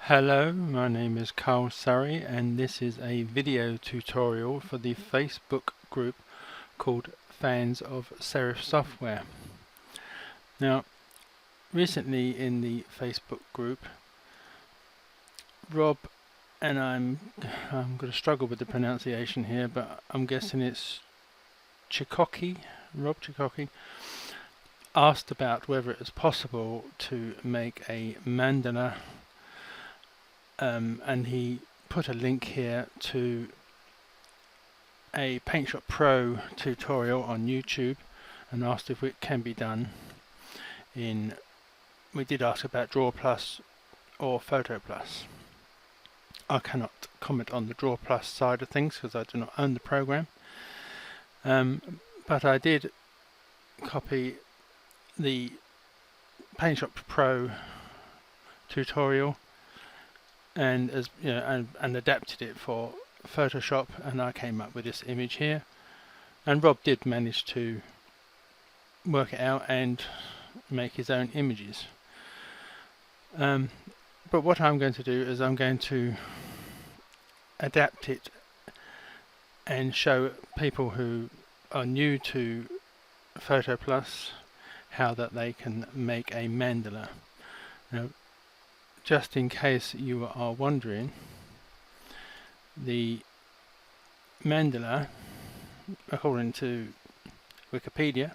Hello, my name is Carl Surrey and this is a video tutorial for the Facebook group called Fans of Serif Software. Now, recently in the Facebook group, Rob, and I'm going to struggle with the pronunciation here, but I'm guessing it's Rob Chikoki, asked about whether it was possible to make a mandala. And he put a link here to a PaintShop Pro tutorial on YouTube and asked if it can be done we did ask about PhotoPlus or PhotoPlus. I cannot comment on the PhotoPlus side of things because I do not own the program, but I did copy the PaintShop Pro tutorial and adapted it for Photoshop, and I came up with this image here, and Rob did manage to work it out and make his own images. But what I'm going to do is I'm going to adapt it and show people who are new to PhotoPlus how that they can make a mandala. Now, just in case you are wondering, the mandala, according to Wikipedia,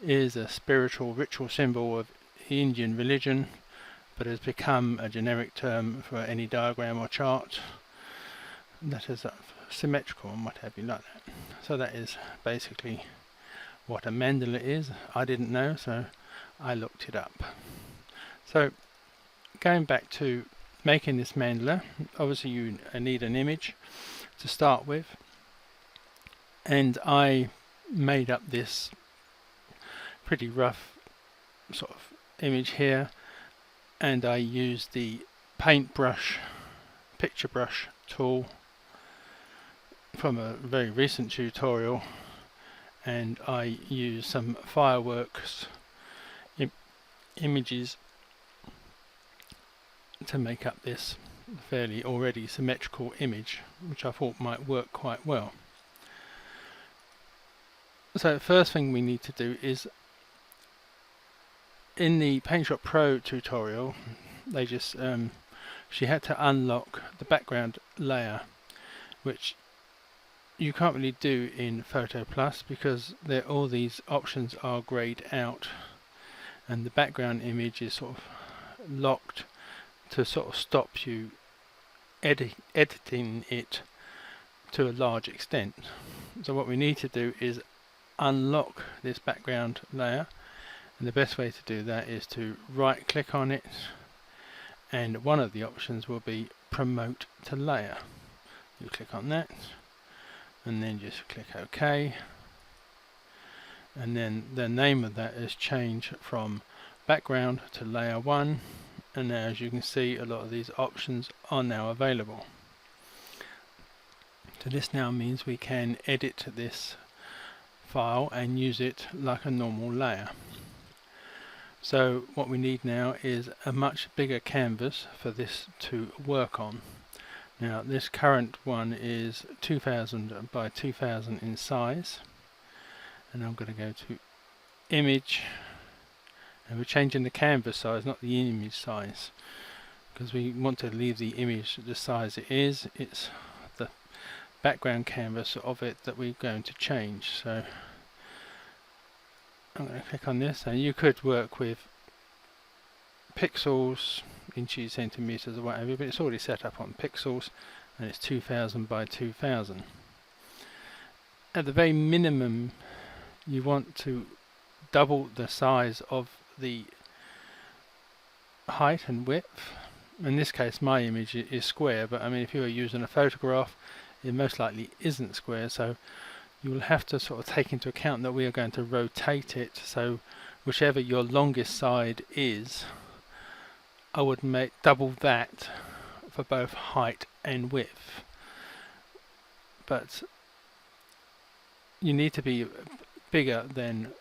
is a spiritual ritual symbol of Indian religion, but has become a generic term for any diagram or chart that is symmetrical and what have you like that. So that is basically what a mandala is. I didn't know, so I looked it up. So going back to making this mandala, obviously you need an image to start with, and I made up this pretty rough sort of image here, and I used the picture brush tool from a very recent tutorial, and I used some fireworks images to make up this fairly already symmetrical image, which I thought might work quite well. So the first thing we need to do is, in the PaintShop Pro tutorial, she had to unlock the background layer, which you can't really do in PhotoPlus because all these options are grayed out and the background image is sort of locked to sort of stop you editing it to a large extent. So what we need to do is unlock this background layer, and the best way to do that is to right click on it, and one of the options will be promote to layer. You click on that and then just click OK, and then the name of that is changed from background to layer 1. And now, as you can see, a lot of these options are now available. So this now means we can edit this file and use it like a normal layer. So what we need now is a much bigger canvas for this to work on. Now this current one is 2000 by 2000 in size, and I'm going to go to image. And we're changing the canvas size, not the image size, because we want to leave the image the size it is. It's the background canvas of it that we're going to change. So I'm going to click on this, and you could work with pixels, inches, centimeters or whatever, but it's already set up on pixels and it's 2000 by 2000. At the very minimum, you want to double the size of the height and width. In this case my image is square, but I mean if you were using a photograph it most likely isn't square, so you will have to sort of take into account that we are going to rotate it, so whichever your longest side is, I would make double that for both height and width. But you need to be bigger than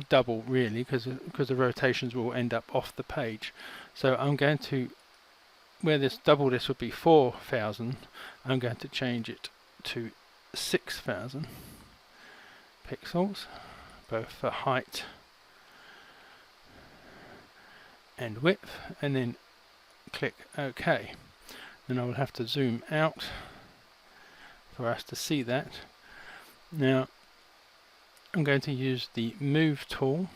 double really, because the rotations will end up off the page. So I'm going to where this double this would be 4,000, I'm going to change it to 6,000 pixels, both for height and width, and then click OK. Then I will have to zoom out for us to see that. Now I'm going to use the move tool,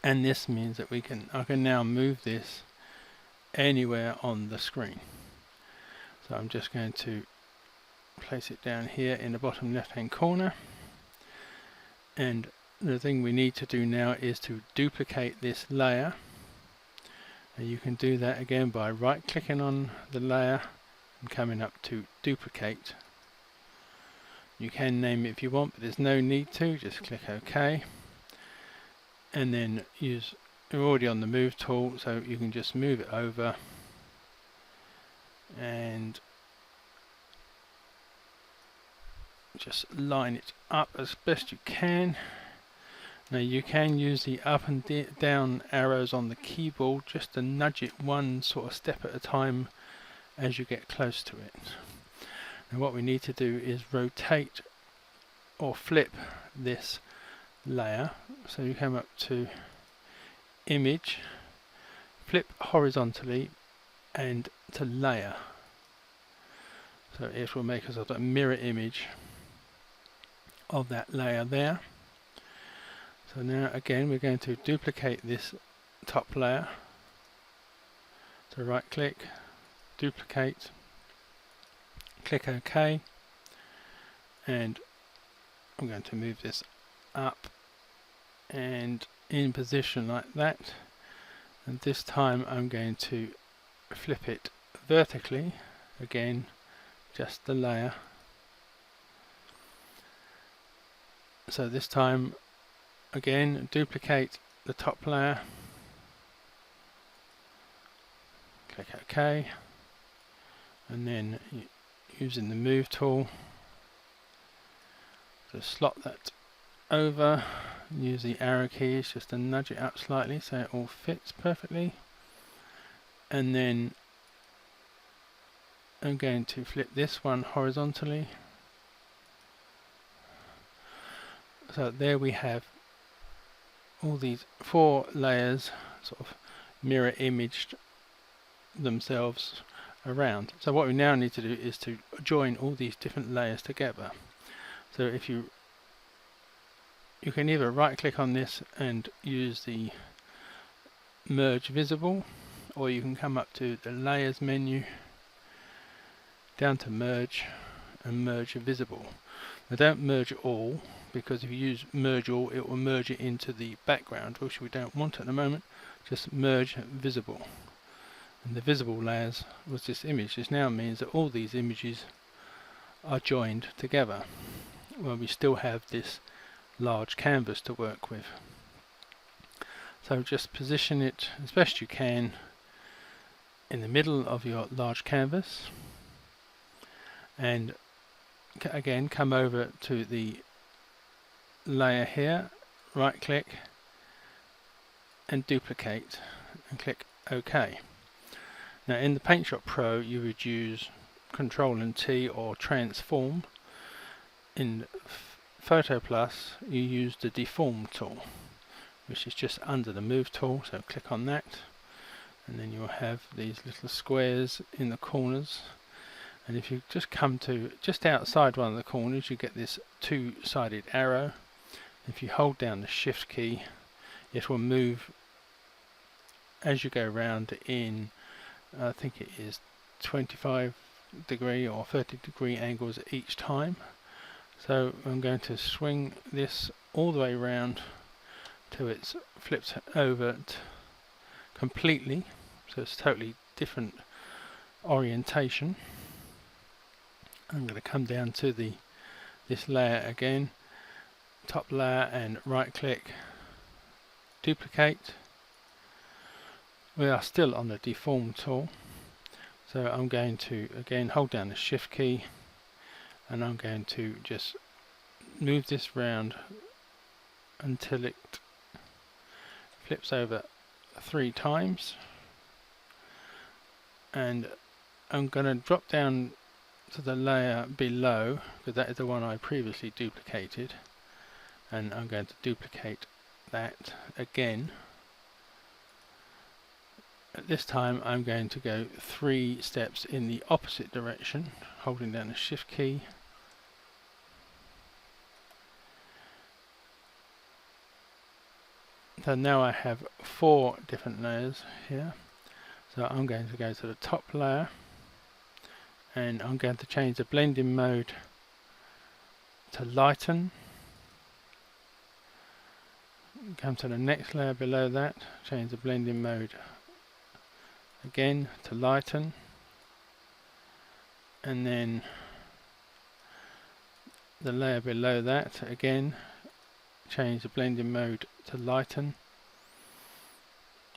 and this means that I can now move this anywhere on the screen. So I'm just going to place it down here in the bottom left hand corner, and the thing we need to do now is to duplicate this layer, and you can do that again by right clicking on the layer and coming up to duplicate. You can name it if you want, but there's no need to, just click OK, and then you're already on the move tool, so you can just move it over and just line it up as best you can. Now you can use the up and down arrows on the keyboard just to nudge it one sort of step at a time as you get close to it. And what we need to do is rotate or flip this layer. So you come up to image, flip horizontally, and to layer. So it will make us a mirror image of that layer there. So now again we're going to duplicate this top layer. So right click, duplicate, click OK, and I'm going to move this up and in position like that, and this time I'm going to flip it vertically, again just the layer. So this time again duplicate the top layer, click OK, and then using the move tool to slot that over, use the arrow keys just to nudge it up slightly so it all fits perfectly, and then I'm going to flip this one horizontally. So there we have all these 4 layers sort of mirror imaged themselves around. So what we now need to do is to join all these different layers together. So if you can either right click on this and use the merge visible, or you can come up to the layers menu, down to merge, and merge visible. Now don't merge all, because if you use merge all it will merge it into the background, which we don't want at the moment. Just merge visible, and the visible layers was this image. This now means that all these images are joined together. Well, we still have this large canvas to work with. So just position it as best you can in the middle of your large canvas, and again come over to the layer here, right click and duplicate, and click OK. Now in the PaintShop Pro you would use Ctrl and T or transform. In PhotoPlus you use the deform tool, which is just under the move tool, so click on that, and then you'll have these little squares in the corners, and if you just come to just outside one of the corners you get this 2-sided arrow. If you hold down the shift key it will move as you go around in, I think it is 25-degree or 30-degree angles each time. So I'm going to swing this all the way around till it's flipped over completely, so it's totally different orientation. I'm going to come down to this layer again, top layer, and right click, duplicate. We are still on the deform tool, so I'm going to again hold down the shift key, and I'm going to just move this round until it flips over 3 times, and I'm going to drop down to the layer below, because that is the one I previously duplicated, and I'm going to duplicate that again. At this time I'm going to go 3 steps in the opposite direction, holding down the shift key. So now I have 4 different layers here. So I'm going to go to the top layer, and I'm going to change the blending mode to lighten. Come to the next layer below that, change the blending mode again to lighten, and then the layer below that again, change the blending mode to lighten,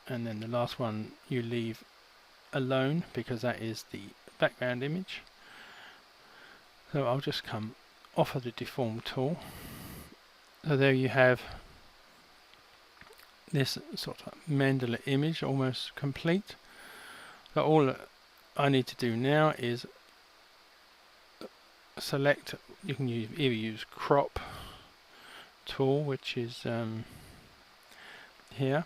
and then the last one you leave alone because that is the background image. So I'll just come off of the deform tool. So there you have this sort of mandala image almost complete. So all I need to do now is select, you can either use crop tool, which is here,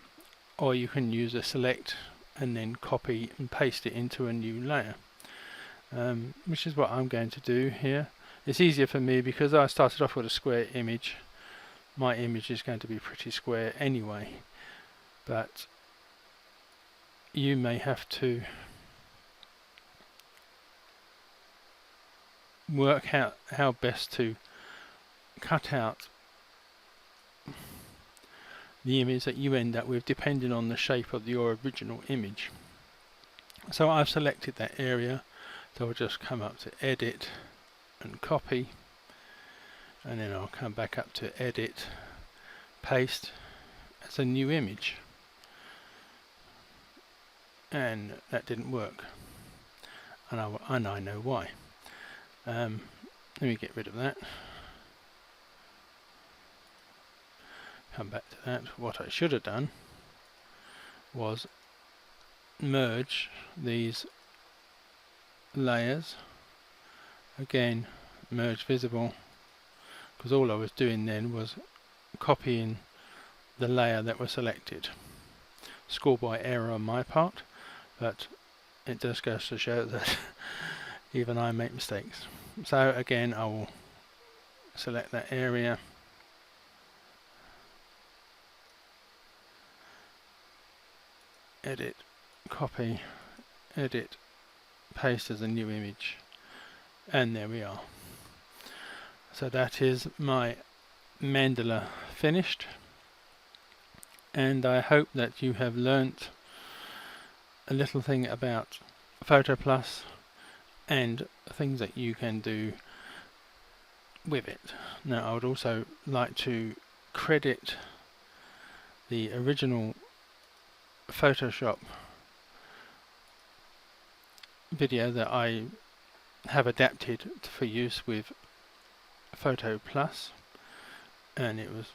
or you can use a select and then copy and paste it into a new layer, which is what I'm going to do here. It's easier for me because I started off with a square image. My image is going to be pretty square anyway, but you may have to work out how best to cut out the image that you end up with depending on the shape of your original image. So I've selected that area, so I'll just come up to edit and copy, and then I'll come back up to edit, paste as a new image, and that didn't work, and I know why. Let me get rid of that. Come back to that. What I should have done was merge these layers. Again, merge visible, because all I was doing then was copying the layer that was selected. Schoolboy error on my part, but it just goes to show that even I make mistakes. So again, I will select that area, edit, copy, edit, paste as a new image, and there we are. So that is my mandala finished, and I hope that you have learnt a little thing about PhotoPlus and things that you can do with it. Now I would also like to credit the original Photoshop video that I have adapted for use with PhotoPlus, and it was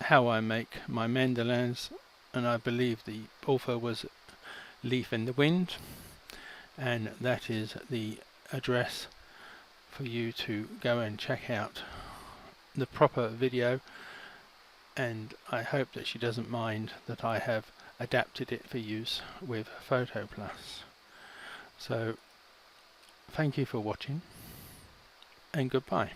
how I make my mandalas, and I believe the author was Leaf in the Wind, and that is the address for you to go and check out the proper video, and I hope that she doesn't mind that I have adapted it for use with PhotoPlus. So thank you for watching, and goodbye.